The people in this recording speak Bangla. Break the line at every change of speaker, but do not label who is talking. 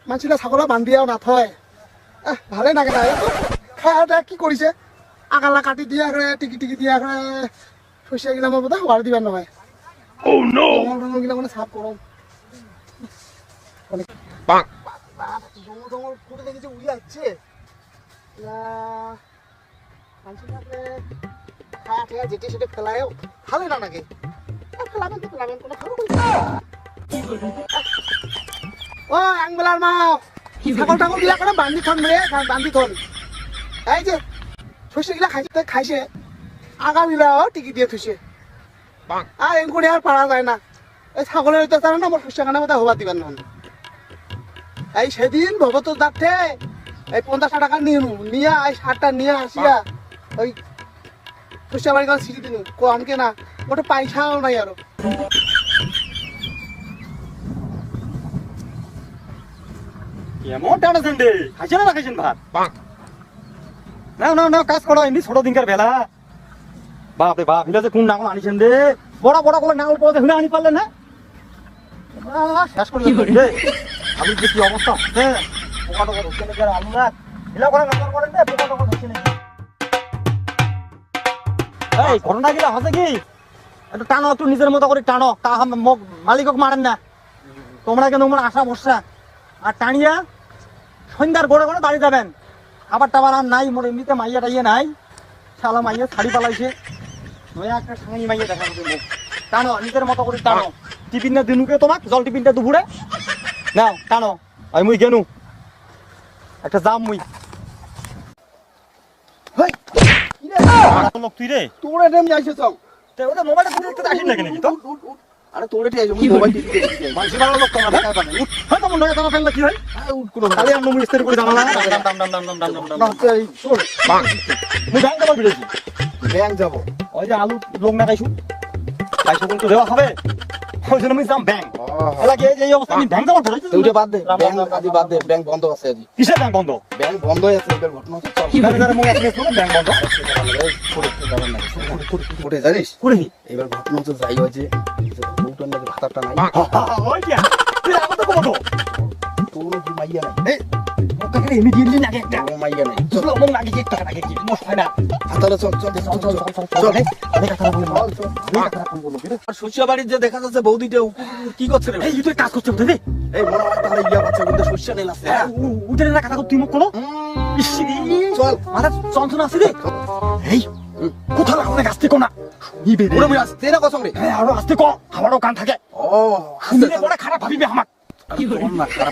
মানুষটা ছাগলা বান্ধিয়াও না থয় ভালে নাগে না খাওয়া কি কৰিছে আগালা কাটি দিয়া করে টিকি টিকি দিয়া করে শস্য গিলা আমার বোধহয় হওয়ার দিবেন নহয় জঙ্গল গিলা মানে সাফ করো জঙ্গল করে দেখেছি উড়ে যাচ্ছে মানুষটাকে খাওয়া ঠেয়া যেটি সেটা ফেলায়ও ভালো না নাকি ফেলাবেন তো ফেলাবেন কোনো খাবো ও আংবেলার মা ছাগল টাগল গিলা করে বান্ধি থন রে বান্ধি থন এই যে শস্য গিলা খাইছে আগা গিলাও টিকি দিয়ে থুইছে আর এগুলি আর পারা যায় না এই ছাগলের অত্যাচার না আমার শস্য খানে মতো হবা দিবেন না এই সেদিন ভগত দাঁতে এই 50 টাকা নিয়ে এই 60টা নিয়ে আসিয়া ওই শস্য বাড়ি গেল সিঁড়ি দিন কম কে না ওটা পয়সাও নাই আরো
এমন টানাছেন রে খাইছেন না খাইছেন ভাত না না না কাজ করো এমনি ছোট দিনকার বেলা বাপ রে বাপ হিলা যে কোন নাঙল আনিছেন রে বড় বড় করে নাঙল পথে হুলে আনি পারলেন না শেষ করে রে আমি যে কি অবস্থা হ্যাঁ পোকা টোকা ধরছে নাকি আর আলু না হিলা করে নজর করেন রে পোকা টোকা ধরছে নাকি এই ঘটনা গিলা হচ্ছে কি একটু টানো একটু নিজের মতো করে টানো মালিকক মারেন না তোমরা কেন তোমার আশা ভরসা আর টানিয়া সন্ধ্যার গড়ে গড়ে বাড়ি যাবেন আবার টাবার আর নাই মোর এমনিতে মাইয়া টাইয়া নাই শালা মাইয়া শাড়ি পালাইছে নয়া একটা সাঙি মাইয়া দেখা যাচ্ছে মুখ টানো নিজের মতো করে টানো টিফিন না দিনুকে তোমাক জল টিফিনটা দুপুরে নাও টানো আমি মুই গেনু একটা যাম মুই
হেই
লোক তুই রে
তোর এরম যাইছে তো
ওটা মোবাইলটা তুই দেখতে আসিস নাকি নাকি তো
আরে তোর এটি আইছো মোবাইল টিপতে
মানুষের ভালো লোক তোমার দেখা পাবে হয় তো মনে হয় তোমার ফেললে কি হয়
উঠ কোন
খালি আর মুই স্থির করে জানালা
না এই তোর
মুই ব্যাংক যাবো বিলেছি
ব্যাংক যাব
ওই যে আলু লোক না খাইছু খাইছু কিন্তু দেওয়া হবে ওই জন্য আমি যাম ব্যাংক এলাকে এই অবস্থা আমি ব্যাংক যাবো
ওইটা বাদ দে ব্যাংক আদি বাদ দে ব্যাংক বন্ধ আছে আজ
কিসের ব্যাংক বন্ধ
ব্যাংক বন্ধ আছে এবার ঘটনা হচ্ছে চল
কিভাবে যারা মুই এসএমএস করব ব্যাংক বন্ধ
উঠে জানিস
করে
এবার ঘটনা হচ্ছে যাই হয় যে বউটার নাকি ভাতারটা নাই
ওই কি তুই আমাকে তো বলো
তোর কি মাইয়া নাই
এই ওকে ইমিডিয়েটলি লাগে একটা
ও মাইয়া নাই
চলো মন লাগে কি টাকা লাগে কি মোশ হয় না
ভাতারে চল চল চল চল চল
আমি কথা বলবো
আর শস্য বাড়ির যে দেখা যাচ্ছে বৌদিটা কি করছে রে
এই তুই কাজ করছিস বুঝলি
এই মনে হয় তাহলে ইয়া বাচ্চা কিন্তু শস্য নেই আছে
উঠে না কথা তুই মুখ করো
চল
মাথা যন্ত্রণা আছে রে এই কোথাও লাগবে আসতে কোনা নিবে রে
ওরে আসতে না কসম রে
হ্যাঁ আরো আসতে কো আমারও কান থাকে
ও
শুনলে পরে খারাপ ভাবিবে আমাক
কি করব না খারাপ